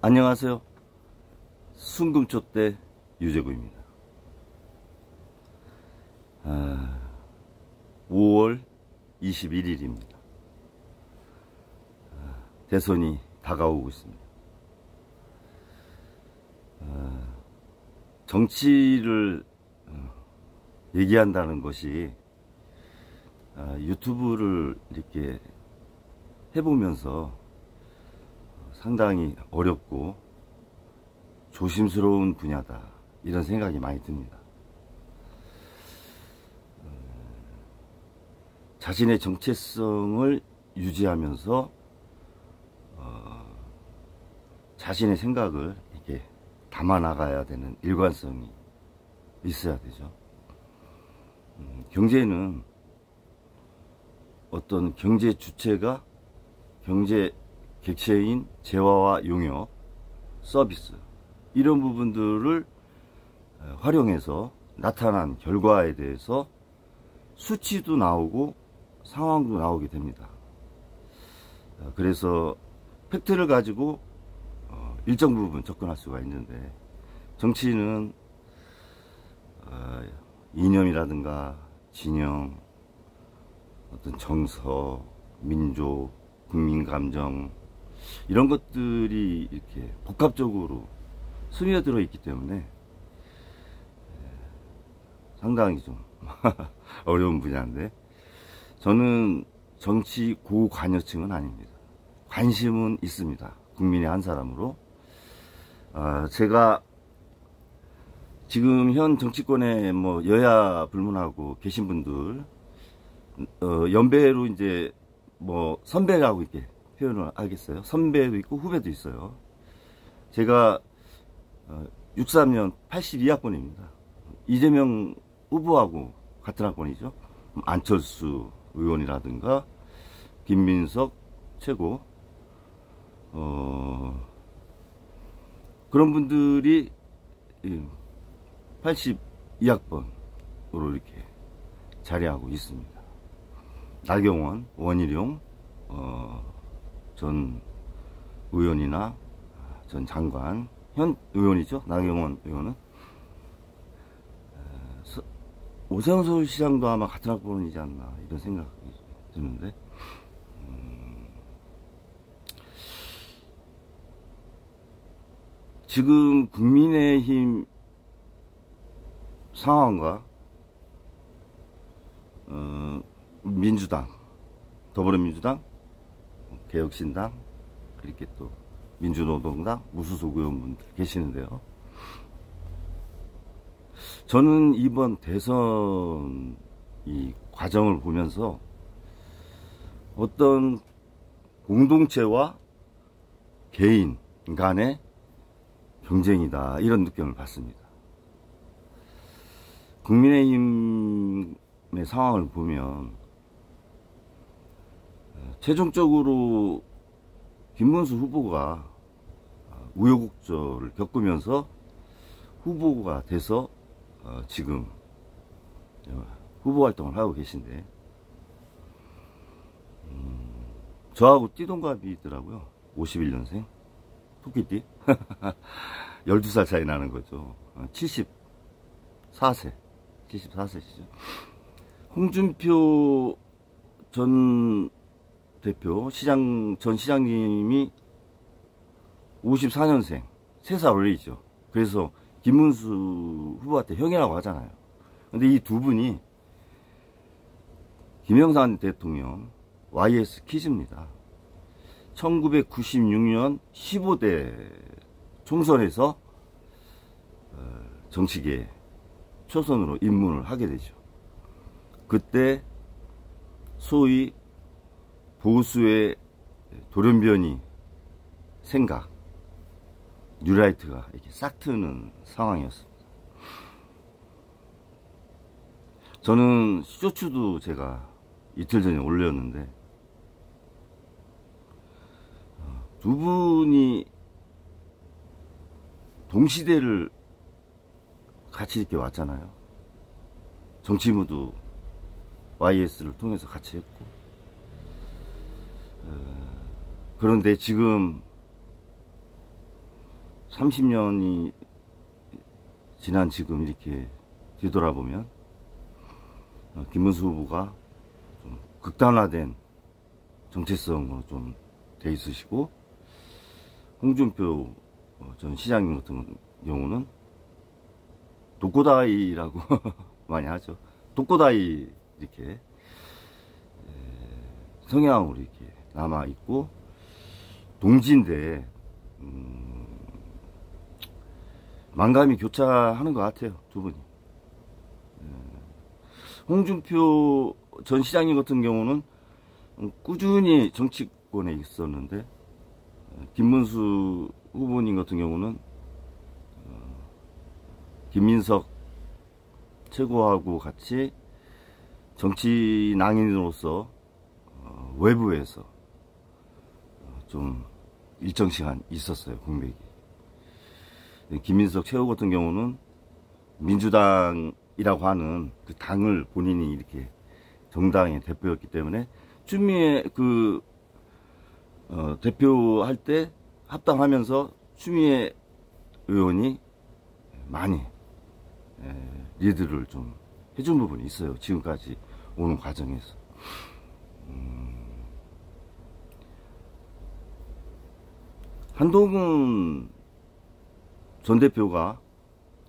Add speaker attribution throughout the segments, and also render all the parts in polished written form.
Speaker 1: 안녕하세요. 순금초대 유재구입니다. 5월 21일입니다. 대선이 다가오고 있습니다. 정치를 얘기한다는 것이 유튜브를 이렇게 해보면서 상당히 어렵고 조심스러운 분야다, 이런 생각이 많이 듭니다. 자신의 정체성을 유지하면서 자신의 생각을 이렇게 담아나가야 되는 일관성이 있어야 되죠. 경제는 어떤 경제 주체가 경제 객체인 재화와 용역, 서비스, 이런 부분들을 활용해서 나타난 결과에 대해서 수치도 나오고 상황도 나오게 됩니다. 그래서 팩트를 가지고 일정 부분 접근할 수가 있는데, 정치는 이념이라든가 진영, 어떤 정서, 민족, 국민감정, 이런 것들이 이렇게 복합적으로 스며들어 있기 때문에 상당히 좀 어려운 분야인데, 저는 정치 고관여층은 아닙니다. 관심은 있습니다. 국민의 한 사람으로. 제가 지금 현 정치권에 뭐 여야 불문하고 계신 분들, 연배로 이제 뭐 선배라고 이렇게 표현을 하겠어요. 선배도 있고 후배도 있어요. 제가 63년 82학번입니다. 이재명 후보하고 같은 학번이죠. 안철수 의원이라든가 김민석 최고, 그런 분들이 82학번으로 이렇게 자리하고 있습니다. 나경원, 원희룡 전 의원이나 전 장관, 현 의원이죠. 나경원 의원은. 오세훈 서울시장도 아마 같은 학번이지 않나, 이런 생각이 드는데, 지금 국민의힘 상황과 민주당, 더불어민주당, 개혁신당, 이렇게 또 민주노동당 무소속 의원분들 계시는데요. 저는 이번 대선 이 과정을 보면서 어떤 공동체와 개인 간의 경쟁이다, 이런 느낌을 받습니다. 국민의힘의 상황을 보면 최종적으로 김문수 후보가 우여곡절을 겪으면서 후보가 돼서 지금 후보 활동을 하고 계신데, 저하고 띠동갑이더라고요. 51년생 토끼띠. 12살 차이 나는 거죠. 74세시죠. 홍준표 전 대표, 전 시장님이 54년생, 3살 어리죠. 그래서 김문수 후보한테 형이라고 하잖아요. 근데 이 두 분이 김영삼 대통령 YS 키즈입니다. 1996년 15대 총선에서 정치계에 초선으로 입문을 하게 되죠. 그때 소위 보수의 돌연변이 생각, 뉴라이트가 이렇게 싹 트는 상황이었습니다. 저는 쇼츠도 제가 이틀 전에 올렸는데, 두 분이 동시대를 같이 이렇게 왔잖아요. 정치무도 YS를 통해서 같이 했고, 그런데 지금 30년이 지난 지금 이렇게 뒤돌아보면 김문수 후보가 좀 극단화된 정체성으로 좀 돼 있으시고, 홍준표 전 시장님 같은 경우는 독고다이라고 많이 하죠. 독고다이 이렇게 성향으로 이렇게 남아 있고, 동지인데 만감이 교차하는 것 같아요, 두 분이. 홍준표 전 시장님 같은 경우는 꾸준히 정치권에 있었는데, 김문수 후보님 같은 경우는 김민석 최고하고 같이 정치 낭인으로서 외부에서 좀 일정 시간 있었어요, 공백이. 김민석 최고 같은 경우는 민주당이라고 하는 그 당을 본인이 이렇게 정당의 대표였기 때문에 추미애 대표할 때 합당하면서 추미애 의원이 많이 리드를 좀 해준 부분이 있어요, 지금까지 오는 과정에서. 한동훈 전 대표가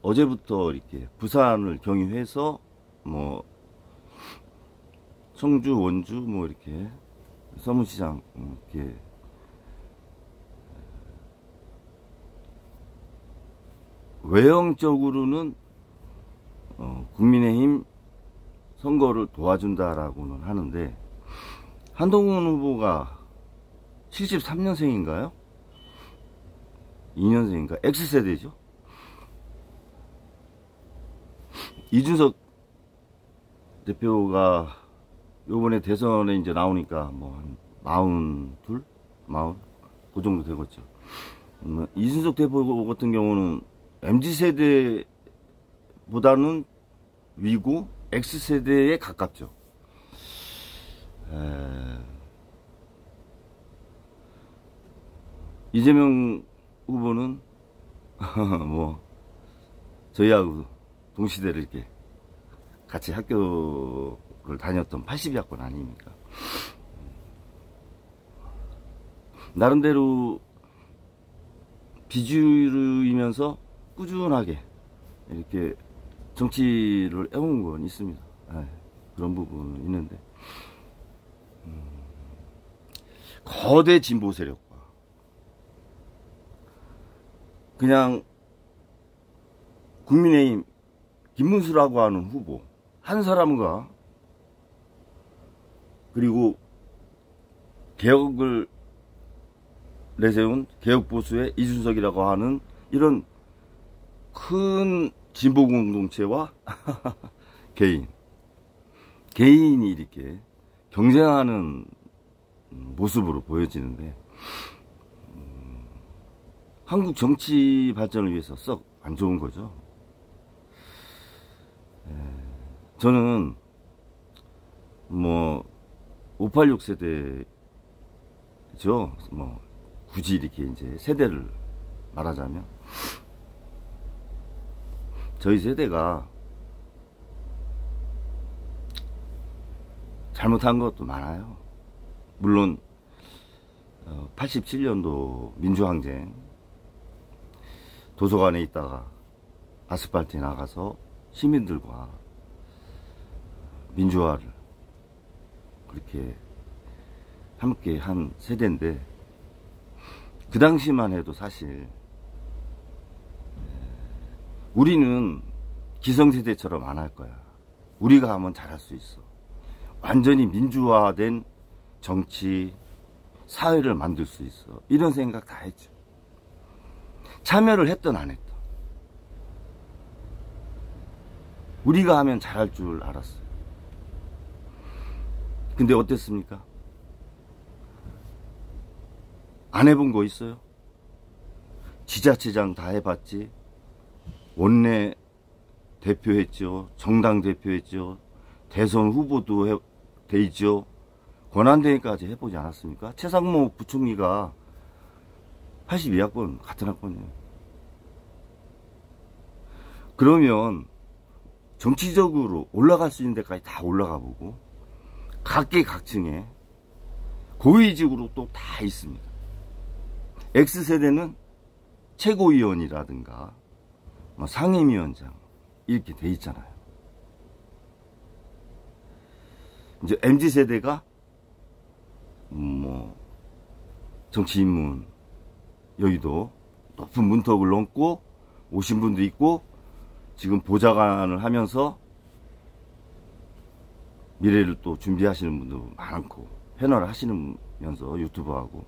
Speaker 1: 어제부터 이렇게 부산을 경유해서 뭐 청주, 원주 뭐 이렇게 서문시장 이렇게 외형적으로는 국민의힘 선거를 도와준다라고는 하는데, 한동훈 후보가 73년생인가요? 2년생인가? X세대죠. 이준석 대표가 요번에 대선에 이제 나오니까 뭐 한 42, 40, 그 정도 되겠죠. 이준석 대표 같은 경우는 MZ세대보다는 위고 X세대에 가깝죠. 이재명 후보는 뭐 저희하고 동시대를 이렇게 같이 학교를 다녔던 80야권 아닙니까? 나름대로 비주류이면서 꾸준하게 이렇게 정치를 해온 건 있습니다. 그런 부분은 있는데, 거대 진보 세력과 그냥 국민의힘 김문수라고 하는 후보 한 사람과, 그리고 개혁을 내세운 개혁보수의 이준석이라고 하는 이런 큰 진보 공동체와 개인이 이렇게 경쟁하는 모습으로 보여지는데, 한국 정치 발전을 위해서 썩 안 좋은 거죠. 저는 뭐 586 세대죠. 뭐 굳이 이렇게 이제 세대를 말하자면 저희 세대가 잘못한 것도 많아요. 물론 87년도 민주항쟁 도서관에 있다가 아스팔트에 나가서 시민들과 민주화를 그렇게 함께 한 세대인데, 그 당시만 해도 사실 우리는 기성세대처럼 안 할 거야. 우리가 하면 잘할 수 있어. 완전히 민주화된 정치, 사회를 만들 수 있어. 이런 생각 다 했죠. 참여를 했든 안 했든. 우리가 하면 잘할 줄 알았어요. 근데 어땠습니까? 안 해본 거 있어요? 지자체장 다 해봤지, 원내 대표했죠, 정당 대표했죠, 대선 후보도 돼 있죠, 권한대행까지 해보지 않았습니까? 최상목 부총리가 82학번 같은 학번이에요. 그러면 정치적으로 올라갈 수 있는 데까지 다 올라가 보고 각계각층에 고위직으로 또 다 있습니다. X세대는 최고위원이라든가 상임위원장 이렇게 돼 있잖아요. 이제 MZ세대가 뭐 정치인문 여기도 높은 문턱을 넘고 오신 분도 있고 지금 보좌관을 하면서 미래를 또 준비하시는 분도 많고 패널을 하시면서 유튜브하고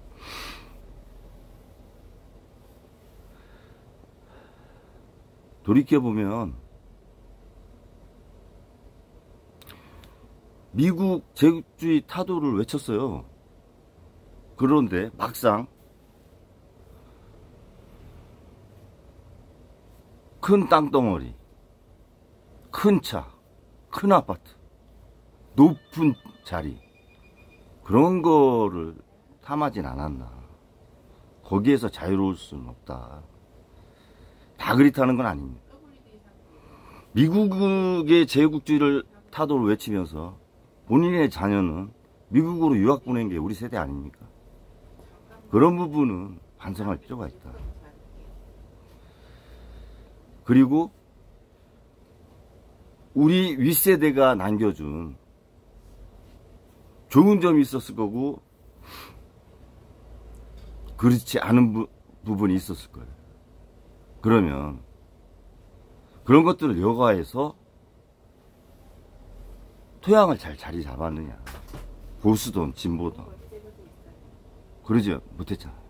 Speaker 1: 돌이켜보면 미국 제국주의 타도를 외쳤어요. 그런데 막상 큰 땅덩어리, 큰 차, 큰 아파트, 높은 자리 그런 거를 탐하진 않았나. 거기에서 자유로울 수는 없다. 다 그렇다는 건 아닙니다. 미국의 제국주의를 타도를 외치면서 본인의 자녀는 미국으로 유학 보낸 게 우리 세대 아닙니까? 그런 부분은 반성할 필요가 있다. 그리고 우리 윗세대가 남겨준 좋은 점이 있었을 거고 그렇지 않은 부분이 있었을 거예요. 그러면 그런 것들을 여가해서 토양을 잘 자리 잡았느냐. 보수든 진보든 그러지 못했잖아요.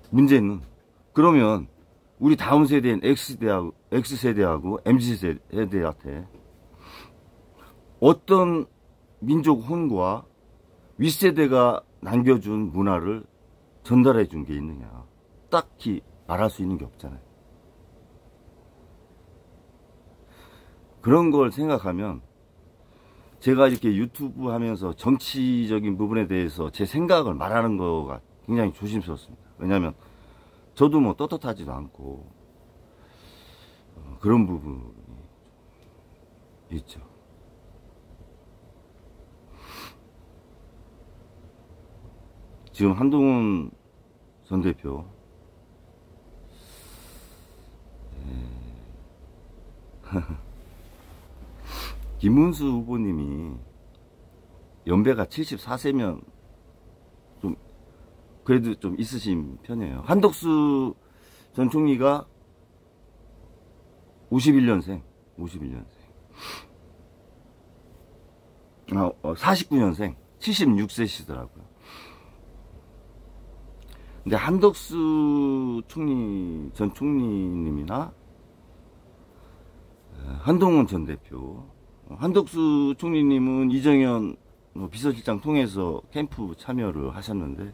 Speaker 1: 문제는 그러면 우리 다음 세대인 X세대하고 MZ세대한테 어떤 민족 혼과 윗세대가 남겨준 문화를 전달해 준 게 있느냐. 딱히 말할 수 있는 게 없잖아요. 그런 걸 생각하면 제가 이렇게 유튜브 하면서 정치적인 부분에 대해서 제 생각을 말하는 거가 굉장히 조심스럽습니다. 왜냐하면 저도 뭐 떳떳하지도 않고 그런 부분이 있죠. 지금 한동훈 전 대표 김문수 후보님이 연배가 74세면 좀 그래도 좀 있으신 편이에요. 한덕수 전 총리가 51년생 49년생 76세시더라고요. 근데 한덕수 전 총리님이나 한동훈 전 대표, 한덕수 총리님은 이정현 비서실장 통해서 캠프 참여를 하셨는데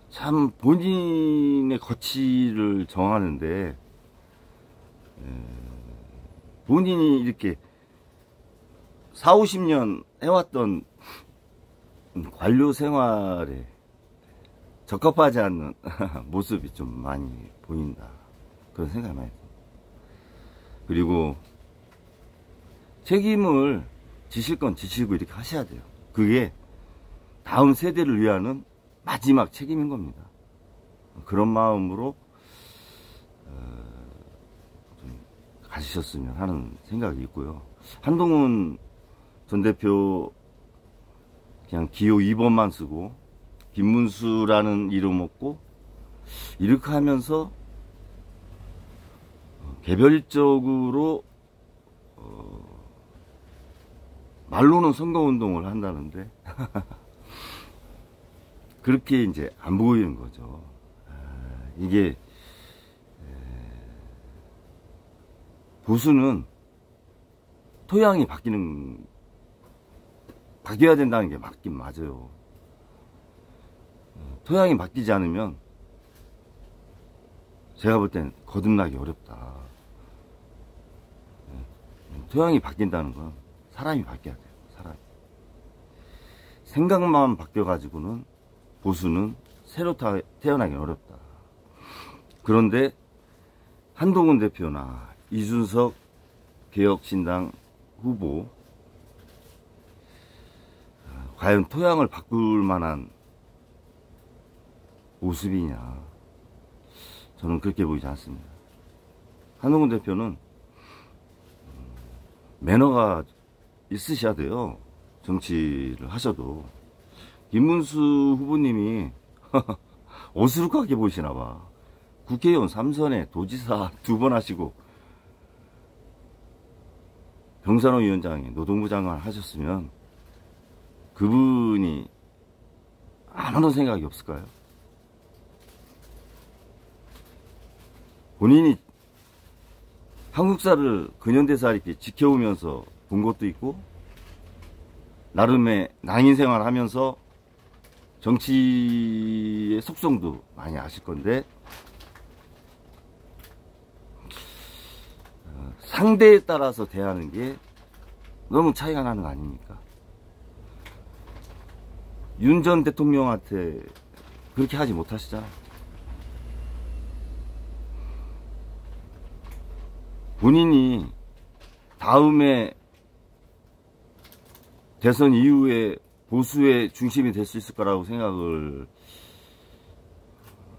Speaker 1: 참 본인의 거취를 정하는데 본인이 이렇게 4, 50년 해왔던 관료 생활에 적합하지 않는 모습이 좀 많이 보인다. 그런 생각이 많이 듭니다. 그리고 책임을 지실 건 지시고 이렇게 하셔야 돼요. 그게 다음 세대를 위하는 마지막 책임인 겁니다. 그런 마음으로 좀 가지셨으면 하는 생각이 있고요. 한동훈 전 대표 그냥 기호 2번만 쓰고 김문수라는 이름 없고 이렇게 하면서 개별적으로 말로는 선거운동을 한다는데 그렇게 이제 안 보이는 거죠. 이게 보수는 토양이 바뀌어야 된다는 게 맞긴 맞아요. 토양이 바뀌지 않으면 제가 볼 땐 거듭나기 어렵다. 토양이 바뀐다는 건 사람이 바뀌어야 돼요. 생각만 바뀌어가지고는 보수는 새로 태어나기 어렵다. 그런데 한동훈 대표나 이준석 개혁신당 후보, 과연 토양을 바꿀 만한 모습이냐, 저는 그렇게 보이지 않습니다. 한동훈 대표는 매너가 있으셔야 돼요. 정치를 하셔도. 김문수 후보님이 어수룩하게 보이시나 봐. 국회의원 3선에 도지사 2번 하시고 병산호 위원장이 노동부 장관 하셨으면 그분이 아무런 생각이 없을까요? 본인이 한국사를 근현대사 이렇게 지켜오면서 본 것도 있고, 나름의 낭인 생활을 하면서 정치의 속성도 많이 아실 건데, 상대에 따라서 대하는 게 너무 차이가 나는 거 아닙니까? 윤 전 대통령한테 그렇게 하지 못하시잖아요. 본인이 다음에 대선 이후에 보수의 중심이 될 수 있을 거라고 생각을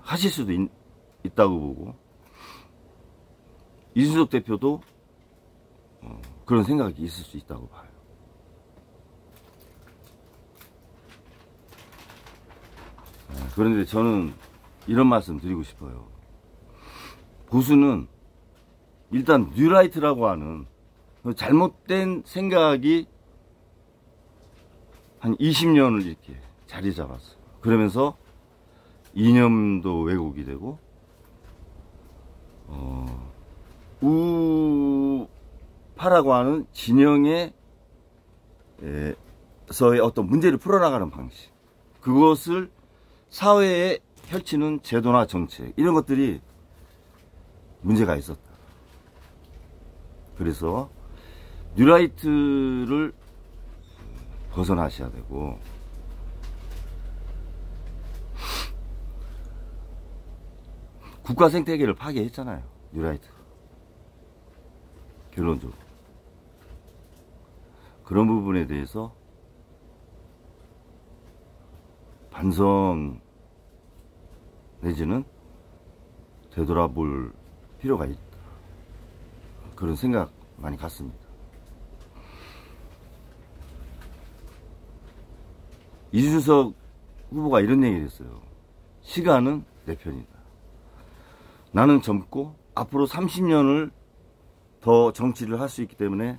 Speaker 1: 하실 수도 있다고 보고, 이준석 대표도 그런 생각이 있을 수 있다고 봐요. 그런데 저는 이런 말씀 드리고 싶어요. 보수는 일단 뉴라이트라고 하는 잘못된 생각이 한 20년을 이렇게 자리 잡았어요. 그러면서 이념도 왜곡이 되고, 우파라고 하는 진영에서의 어떤 문제를 풀어나가는 방식, 그것을 사회에 펼치는 제도나 정책, 이런 것들이 문제가 있었다. 그래서 뉴라이트를 벗어나셔야 되고, 국가 생태계를 파괴했잖아요, 뉴라이트. 결론적으로. 그런 부분에 대해서 반성 내지는 되돌아볼 필요가 있다. 그런 생각 많이 갖습니다. 이준석 후보가 이런 얘기를 했어요. 시간은 내 편이다. 나는 젊고 앞으로 30년을 더 정치를 할 수 있기 때문에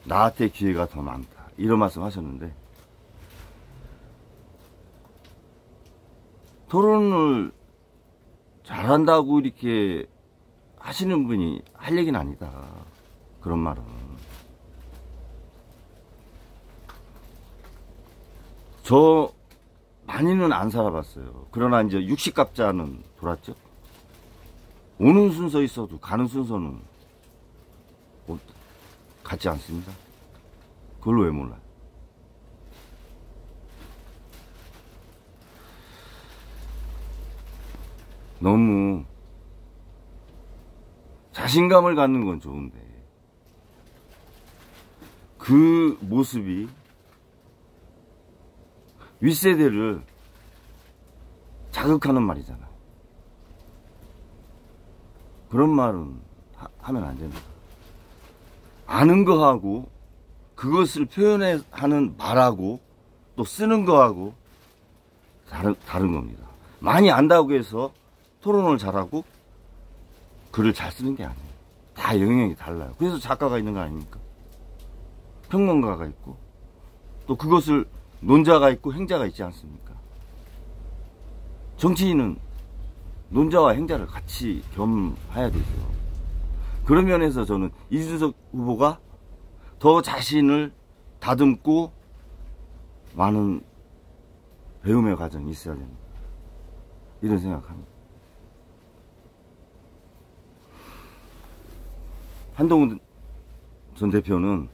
Speaker 1: 나한테 기회가 더 많다. 이런 말씀 하셨는데, 토론을 잘한다고 이렇게 하시는 분이 할 얘기는 아니다. 그런 말은. 저 많이는 안 살아봤어요. 그러나 이제 60갑자는 돌았죠. 오는 순서 있어도 가는 순서는 같지 않습니다. 그걸 왜 몰라요? 너무 자신감을 갖는 건 좋은데 그 모습이 윗세대를 자극하는 말이잖아요. 그런 말은 하면 안 됩니다. 아는 거하고 그것을 표현하는 말하고 또 쓰는 거하고 다른 겁니다. 많이 안다고 해서 토론을 잘하고 글을 잘 쓰는 게 아니에요. 다 영역이 달라요. 그래서 작가가 있는 거 아닙니까? 평론가가 있고 또 그것을 논자가 있고 행자가 있지 않습니까? 정치인은 논자와 행자를 같이 겸해야 되죠. 그런 면에서 저는 이준석 후보가 더 자신을 다듬고 많은 배움의 과정이 있어야 됩니다. 이런 생각합니다. 한동훈 전 대표는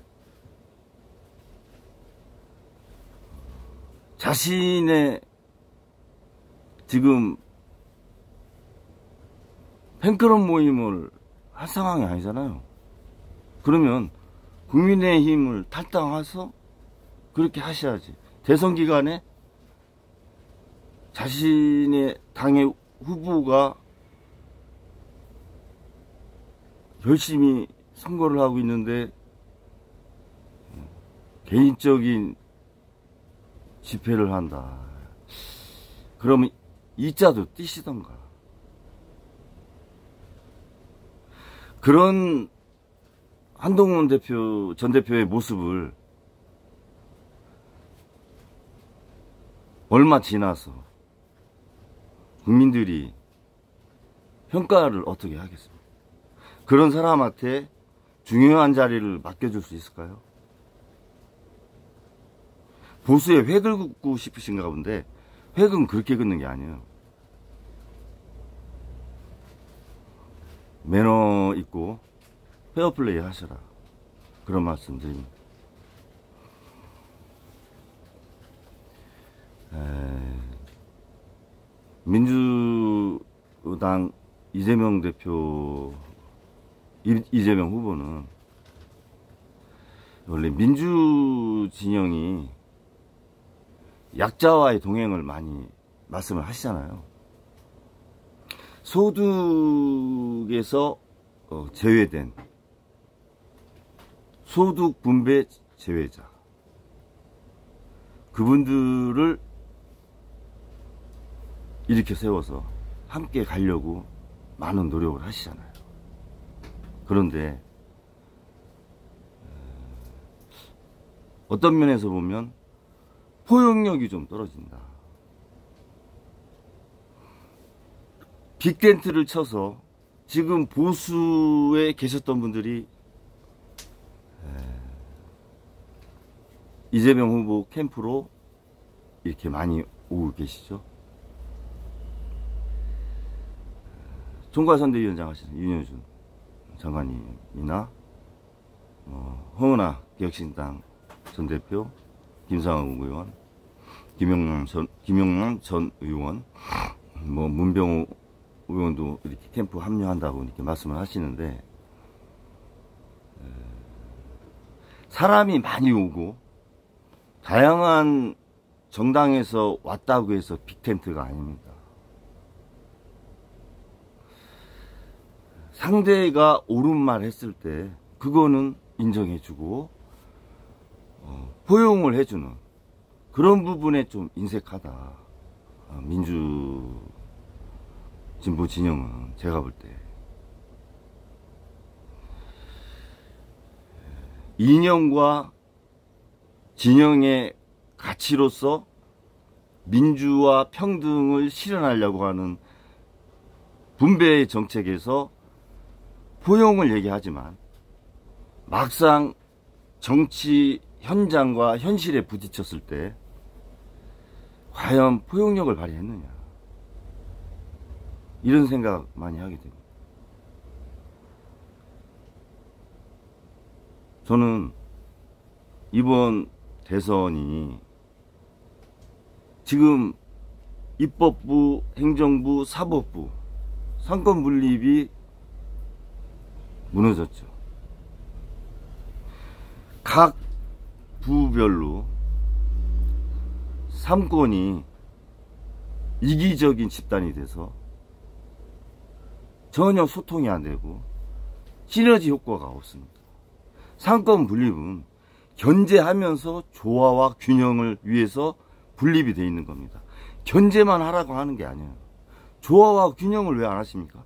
Speaker 1: 자신의 지금 팬클럽 모임을 할 상황이 아니잖아요. 그러면 국민의힘을 탈당해서 그렇게 하셔야지. 대선 기간에 자신의 당의 후보가 열심히 선거를 하고 있는데 개인적인 집회를 한다. 그러면 이자도 띄시던가. 그런 한동훈 전 대표의 모습을 얼마 지나서 국민들이 평가를 어떻게 하겠습니까? 그런 사람한테 중요한 자리를 맡겨줄 수 있을까요? 보수에 획을 긋고 싶으신가 본데 획은 그렇게 긋는 게 아니에요. 매너 있고 페어플레이 하셔라. 그런 말씀 드립니다. 민주당 이재명 대표, 이재명 후보는 원래 민주 진영이 약자와의 동행을 많이 말씀을 하시잖아요. 소득에서 제외된 소득 분배 제외자, 그분들을 이렇게 세워서 함께 가려고 많은 노력을 하시잖아요. 그런데 어떤 면에서 보면 포용력이 좀 떨어진다. 빅텐트를 쳐서 지금 보수에 계셨던 분들이 이재명 후보 캠프로 이렇게 많이 오고 계시죠. 총괄선대위원장 하시는 윤여준 장관님이나 허은하 개혁신당 전 대표, 김상훈 의원, 김용남 전 의원, 문병호 의원도 이렇게 캠프 합류한다고 이렇게 말씀을 하시는데, 사람이 많이 오고 다양한 정당에서 왔다고 해서 빅텐트가 아닙니다. 상대가 옳은 말 했을 때 그거는 인정해주고 포용을 해주는 그런 부분에 좀 인색하다. 민주 진보 진영은 제가 볼 때 이념과 진영의 가치로서 민주화 평등을 실현하려고 하는 분배의 정책에서 포용을 얘기하지만 막상 정치 현장과 현실에 부딪혔을 때 과연 포용력을 발휘했느냐, 이런 생각 많이 하게 됩니다. 저는 이번 대선이 지금 입법부, 행정부, 사법부 상권 분립이 무너졌죠. 각 부별로 삼권이 이기적인 집단이 돼서 전혀 소통이 안 되고 시너지 효과가 없습니다. 상권 분립은 견제하면서 조화와 균형을 위해서 분립이 되어 있는 겁니다. 견제만 하라고 하는 게 아니에요. 조화와 균형을 왜 안 하십니까?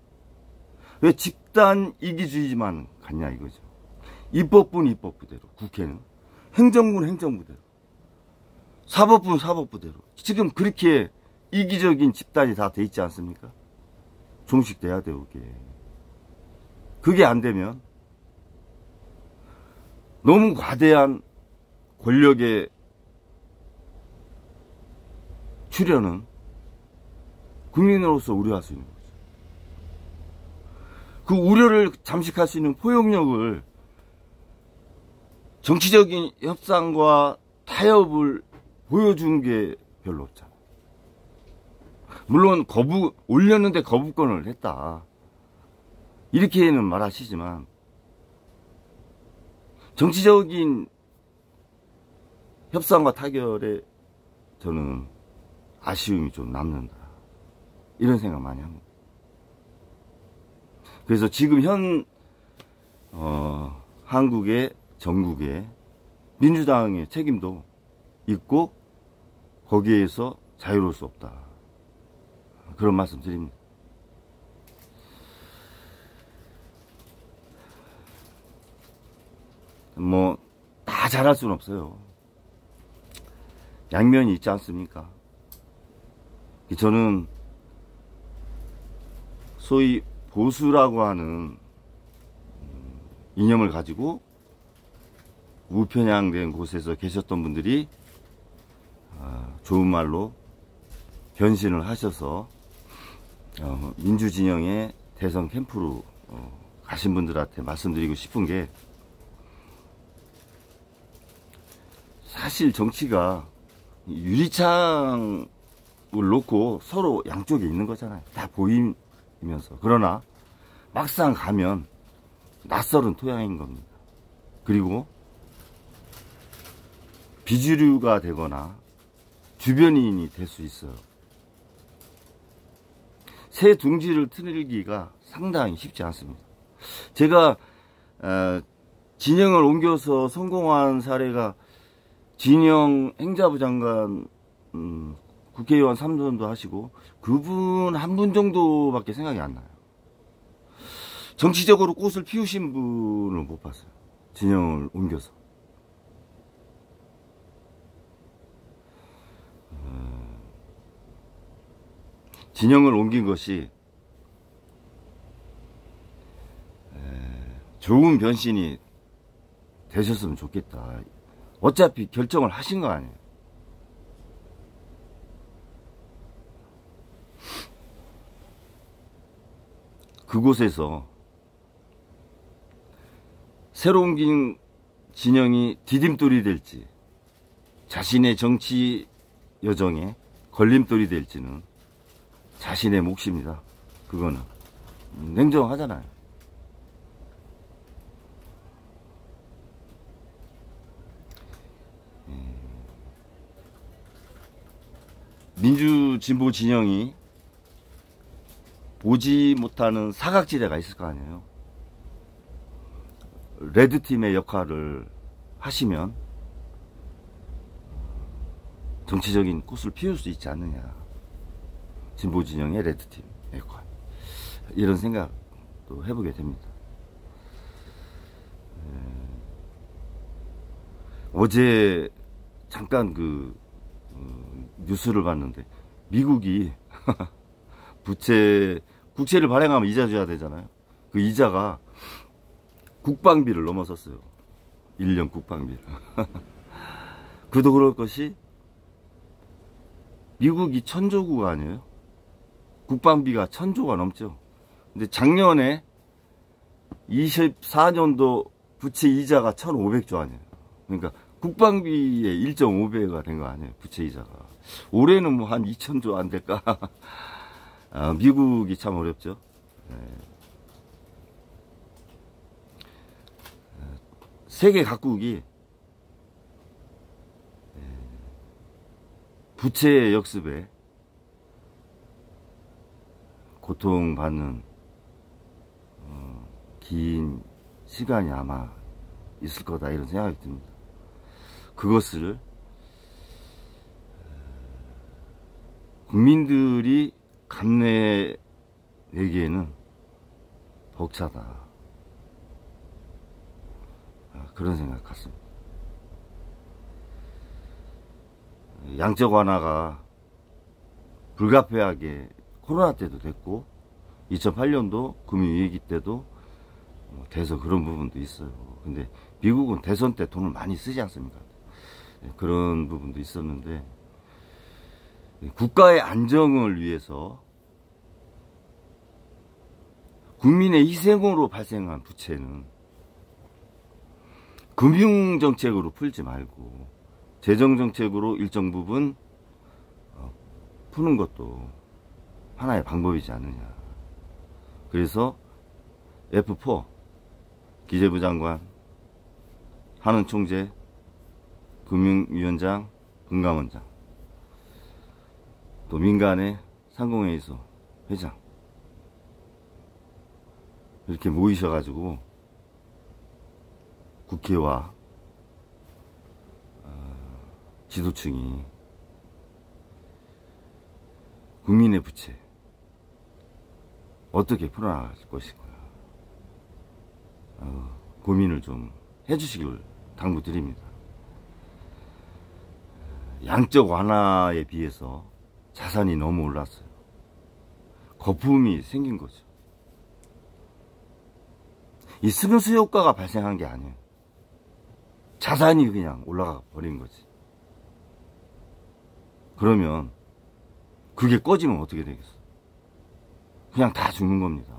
Speaker 1: 왜 집단 이기주의만 갔냐 이거죠. 입법부는 입법부대로, 국회는, 행정부는 행정부대로, 사법부는 사법부대로. 지금 그렇게 이기적인 집단이 다 돼 있지 않습니까? 종식돼야 돼요, 그게. 그게 안 되면 너무 과대한 권력의 출현은 국민으로서 우려할 수 있는 거죠. 그 우려를 잠식할 수 있는 포용력을 정치적인 협상과 타협을 보여준 게 별로 없잖아. 물론 올렸는데 거부권을 했다, 이렇게는 말하시지만 정치적인 협상과 타결에 저는 아쉬움이 좀 남는다, 이런 생각 많이 합니다. 그래서 지금 현 한국의 전국에 민주당의 책임도 있고 거기에서 자유로울 수 없다, 그런 말씀 드립니다. 뭐 다 잘할 수는 없어요. 양면이 있지 않습니까? 저는 소위 보수라고 하는 이념을 가지고 우편향된 곳에서 계셨던 분들이 좋은 말로 변신을 하셔서 민주진영의 대선 캠프로 가신 분들한테 말씀드리고 싶은 게, 사실 정치가 유리창을 놓고 서로 양쪽에 있는 거잖아요. 다 보이면서. 그러나 막상 가면 낯설은 토양인 겁니다. 그리고 비주류가 되거나 주변인이 될 수 있어요. 새 둥지를 틀기가 상당히 쉽지 않습니다. 제가 진영을 옮겨서 성공한 사례가 진영 행자부 장관, 국회의원 3선도 하시고 그분 한 분 정도밖에 생각이 안 나요. 정치적으로 꽃을 피우신 분을 못 봤어요. 진영을 옮겨서. 진영을 옮긴 것이 좋은 변신이 되셨으면 좋겠다. 어차피 결정을 하신 거 아니에요. 그곳에서 새로 옮긴 진영이 디딤돌이 될지, 자신의 정치 여정에 걸림돌이 될지는 자신의 몫입니다. 그거는 냉정하잖아요. 민주진보 진영이 보지 못하는 사각지대가 있을 거 아니에요. 레드팀의 역할을 하시면 정치적인 꽃을 피울 수 있지 않느냐. 진보 진영의 레드팀 역할. 이런 생각도 해보게 됩니다. 어제 잠깐 뉴스를 봤는데, 미국이 국채를 발행하면 이자 줘야 되잖아요. 그 이자가 국방비를 넘어섰어요. 1년 국방비를. 그도 그럴 것이, 미국이 천조국 아니에요? 국방비가 1000조가 넘죠. 근데 작년에 24년도 부채 이자가 1500조 아니에요. 그러니까 국방비의 1.5배가 된 거 아니에요, 부채 이자가. 올해는 뭐 한 2000조 안 될까? 미국이 참 어렵죠. 세계 각국이 부채 역습에 고통받는 긴 시간이 아마 있을 거다, 이런 생각이 듭니다. 그것을 국민들이 감내내기에는 벅차다, 그런 생각 같습니다. 양적 완화가 불가피하게 코로나 때도 됐고 2008년도 금융위기 때도 돼서 그런 부분도 있어요. 근데 미국은 대선 때 돈을 많이 쓰지 않습니까? 그런 부분도 있었는데, 국가의 안정을 위해서 국민의 희생으로 발생한 부채는 금융정책으로 풀지 말고 재정정책으로 일정 부분 푸는 것도 하나의 방법이지 않느냐. 그래서 F4 기재부 장관, 한은 총재, 금융위원장, 금감원장, 또 민간의 상공회의소 회장 이렇게 모이셔가지고 국회와 지도층이 국민의 부채 어떻게 풀어나갈 것인가 고민을 좀 해주시길 당부드립니다. 양적 완화에 비해서 자산이 너무 올랐어요. 거품이 생긴 거죠. 이 스누스 효과가 발생한 게 아니에요. 자산이 그냥 올라가 버린 거지. 그러면 그게 꺼지면 어떻게 되겠어? 그냥 다 죽는 겁니다.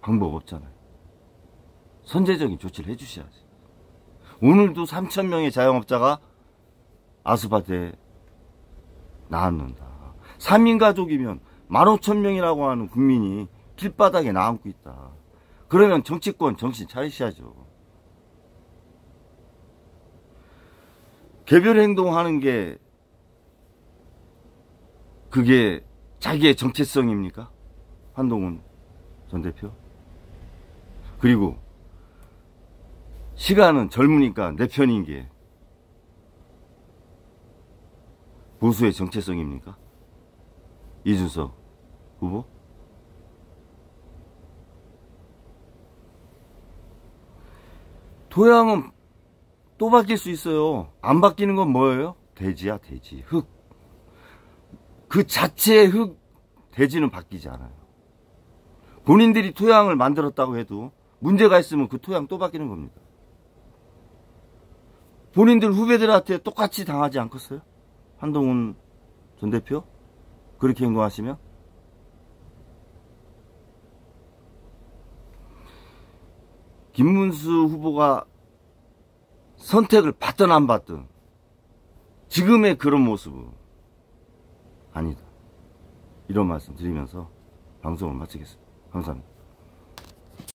Speaker 1: 방법 없잖아요. 선제적인 조치를 해주셔야지. 오늘도 3,000명의 자영업자가 아스팔트에 나앉는다. 3인 가족이면 15,000명이라고 하는 국민이 길바닥에 나앉고 있다. 그러면 정치권 정신 차리셔야죠. 개별 행동하는 게 그게 자기의 정체성입니까? 한동훈 전 대표. 그리고 시간은 젊으니까 내 편인 게 보수의 정체성입니까? 이준석 후보? 토양은 또 바뀔 수 있어요. 안 바뀌는 건 뭐예요? 대지야, 대지. 흙. 그 자체의 흙, 대지는 바뀌지 않아요. 본인들이 토양을 만들었다고 해도 문제가 있으면 그 토양 또 바뀌는 겁니다. 본인들 후배들한테 똑같이 당하지 않겠어요? 한동훈 전 대표? 그렇게 행동하시면? 김문수 후보가 선택을 받든 안 받든 지금의 그런 모습은 아니다. 이런 말씀 드리면서 방송을 마치겠습니다. 감사합니다.